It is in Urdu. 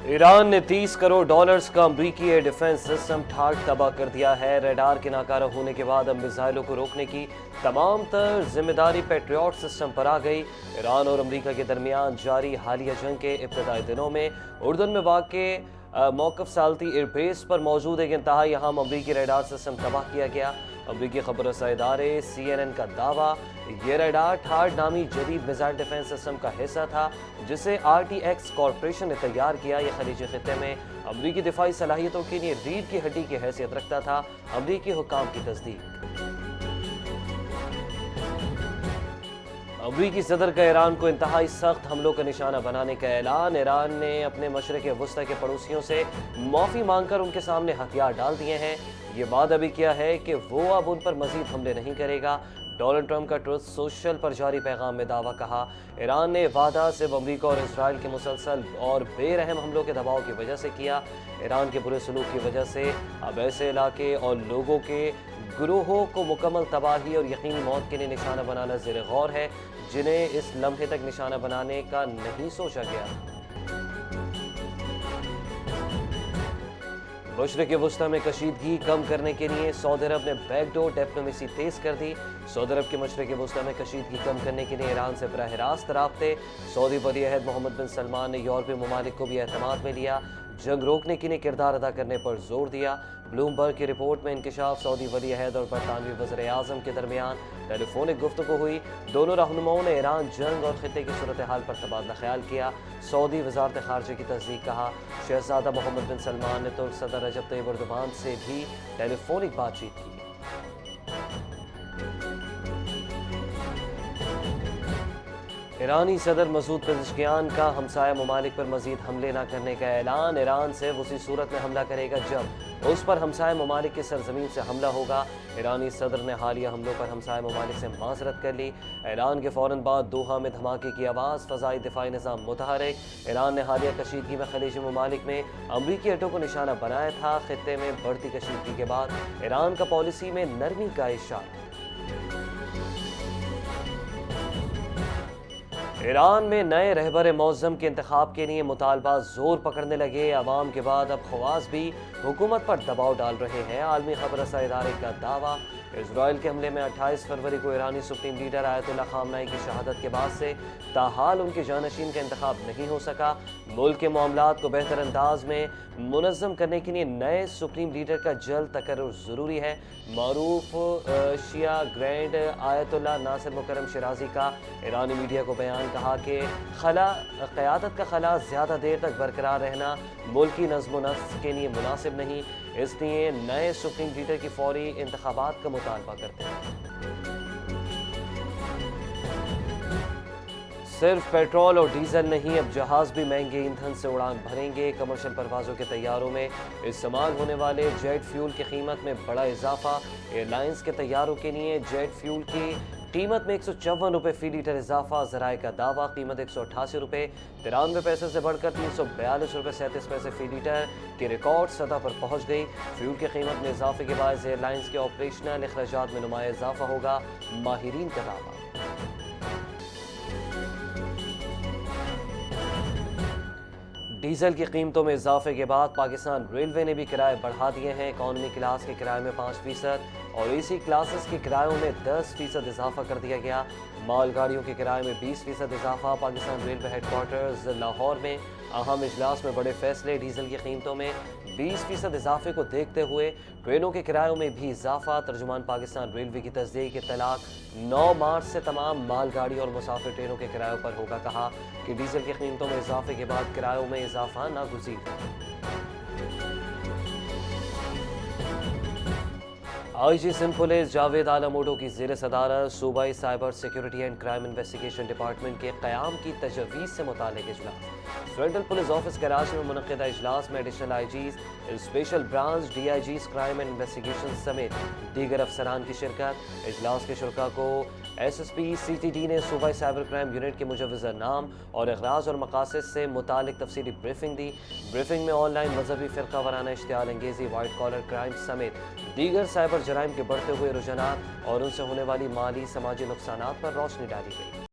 ایران نے $30 کروڑ کا امریکی ایئر ڈیفنس سسٹم ٹھاٹ تباہ کر دیا ہے۔ ریڈار کے ناکارہ ہونے کے بعد اب میزائلوں کو روکنے کی تمام تر ذمہ داری پیٹریوٹ سسٹم پر آ گئی۔ ایران اور امریکہ کے درمیان جاری حالیہ جنگ کے ابتدائی دنوں میں اردن میں واقع موقف سالتی ایئر بیس پر موجود ایک انتہائی اہم امریکی ریڈار سسٹم تباہ کیا گیا۔ امریکی خبر رساں ادارے CNN کا دعویٰ، یہ ریڈار ٹھاٹ نامی جدید میزائل ڈیفنس سسٹم کا حصہ تھا جسے RTX کارپوریشن نے تیار کیا۔ یہ خلیجی خطے میں امریکی دفاعی صلاحیتوں کے لیے ریڑھ کی ہڈی کی حیثیت رکھتا تھا، امریکی حکام کی تصدیق۔ امریکی صدر کا ایران کو انتہائی سخت حملوں کا نشانہ بنانے کا اعلان۔ ایران نے اپنے مشرق وسطی کے پڑوسیوں سے معافی مانگ کر ان کے سامنے ہتھیار ڈال دیے ہیں۔ یہ وعدہ بھی کیا ہے کہ وہ اب ان پر مزید حملے نہیں کرے گا۔ ڈونلڈ ٹرمپ کا ٹروتھ سوشل پر جاری پیغام میں دعویٰ، کہا ایران نے وعدہ صرف امریکہ اور اسرائیل کے مسلسل اور بے رحم حملوں کے دباؤ کی وجہ سے کیا۔ ایران کے برے سلوک کی وجہ سے اب ایسے علاقے اور لوگوں کے گروہوں کو مکمل تباہی اور یقینی موت کے لیے نشانہ بنانا زیر غور ہے، جنہیں اس لمحے تک نشانہ بنانے کا نہیں سوچا گیا۔ مشرق وسطی میں کشیدگی کم کرنے کے لیے سعودی عرب نے بیک ڈور ڈپلومیسی تیز کر دی۔ سعودی عرب کے مشرق وسطی میں کشیدگی کم کرنے کے لیے ایران سے براہ راست رابطے۔ سعودی ولی عہد محمد بن سلمان نے یورپی ممالک کو بھی اعتماد میں لیا، جنگ روکنے کے لیے کردار ادا کرنے پر زور دیا۔ بلومبرگ کی رپورٹ میں انکشاف، سعودی ولی عہد اور برطانوی وزیر اعظم کے درمیان ٹیلی فونک گفتگو ہوئی۔ دونوں رہنماؤں نے ایران جنگ اور خطے کی صورتحال پر تبادلہ خیال کیا۔ سعودی وزارت خارجہ کی تصدیق، کہا شہزادہ محمد بن سلمان نے ترک صدر رجب طیب ایردوان سے بھی ٹیلی فونک بات چیت کی۔ ایرانی صدر مسعود پزشکیان کا ہمسایہ ممالک پر مزید حملے نہ کرنے کا اعلان۔ ایران صرف اسی صورت میں حملہ کرے گا جب اس پر ہمسایہ ممالک کی سرزمین سے حملہ ہوگا۔ ایرانی صدر نے حالیہ حملوں پر ہمسایہ ممالک سے معذرت کر لی۔ اعلان کے فوراً بعد دوحہ میں دھماکے کی آواز، فضائی دفاعی نظام متحرک۔ ایران نے حالیہ کشیدگی میں خلیجی ممالک میں امریکی اڈوں کو نشانہ بنایا تھا۔ خطے میں بڑھتی کشیدگی کے بعد ایران کا پالیسی میں نرمی کا اشارہ۔ ایران میں نئے رہبر معظم کے انتخاب کے لیے مطالبات زور پکڑنے لگے۔ عوام کے بعد اب خواص بھی حکومت پر دباؤ ڈال رہے ہیں۔ عالمی خبر رساں ادارے کا دعویٰ، اسرائیل کے حملے میں 28 فروری کو ایرانی سپریم لیڈر آیت اللہ خامنہ کی شہادت کے بعد سے تاحال ان کے جانشین کا انتخاب نہیں ہو سکا۔ ملک کے معاملات کو بہتر انداز میں منظم کرنے کے لیے نئے سپریم لیڈر کا جلد تقرر ضروری ہے۔ معروف شیعہ گرینڈ آیت اللہ ناصر مکرم شیرازی کا ایرانی میڈیا کو بیان، کہا کہ قیادت کا خلا زیادہ دیر تک برقرار رہنا ملکی نظم و نسق کے لیے مناسب نہیں، اس لیے نئے سپریم لیڈر کی فوری انتخابات کا مطالبہ کرتے ہیں۔ صرف پیٹرول اور ڈیزل نہیں، اب جہاز بھی مہنگے ایندھن سے اڑان بھریں گے۔ کمرشل پروازوں کے طیاروں میں استعمال ہونے والے جیٹ فیول کی قیمت میں بڑا اضافہ۔ ایئر لائنز کے طیاروں کے لیے جیٹ فیول کی قیمت میں $154 فی لیٹر اضافہ۔ ذرائع کا دعویٰ، قیمت $188 93 پیسے سے بڑھ کر $342.37 فی لیٹر کی ریکارڈ سطح پر پہنچ گئی۔ فیول کی قیمت میں اضافے کے باعث ایئر لائنز کے آپریشنل اخراجات میں نمایاں اضافہ ہوگا، ماہرین کا دعویٰ۔ ڈیزل کی قیمتوں میں اضافے کے بعد پاکستان ریلوے نے بھی کرائے بڑھا دیے ہیں۔ اکانومی کلاس کے کرائے میں 5% اور AC کلاسز کے کرایوں میں 10% اضافہ کر دیا گیا۔ مال گاڑیوں کے کرائے میں 20% اضافہ۔ Pakistan railway headquarters Lahore میں اہم اجلاس میں بڑے فیصلے۔ ڈیزل کی قیمتوں میں 20% اضافے کو دیکھتے ہوئے ٹرینوں کے کرایوں میں بھی اضافہ۔ ترجمان پاکستان ریلوے کی تصدیق، اطلاق 9 مارچ سے تمام مال گاڑی اور مسافر ٹرینوں کے کرایوں پر ہوگا، کہا کہ ڈیزل کی قیمتوں میں اضافے کے بعد کرایوں میں اضافہ ناگزیر ہے۔ IG سندھ پولیس جاوید عالم اوڈو کی زیر صدارت صوبائی cyber security and crime investigation department کے قیام کی تجویز سے متعلق اجلاس۔ سینٹرل پولیس آفس کراچی میں منعقدہ اجلاس میں additional IGs، special branch DIGs crime and investigation سمیت دیگر افسران کی شرکت۔ اجلاس کے شرکاء کو SSP CTD نے صوبائی سائبر کرائم یونٹ کے مجوزہ نام اور اغراض اور مقاصد سے متعلق تفصیلی بریفنگ دی۔ بریفنگ میں آن لائن مذہبی فرقہ وارانہ اشتعال انگیزی، وائٹ کالر کرائم سمیت دیگر سائبر جرائم کے بڑھتے ہوئے رجحانات اور ان سے ہونے والی مالی سماجی نقصانات پر روشنی ڈالی گئی۔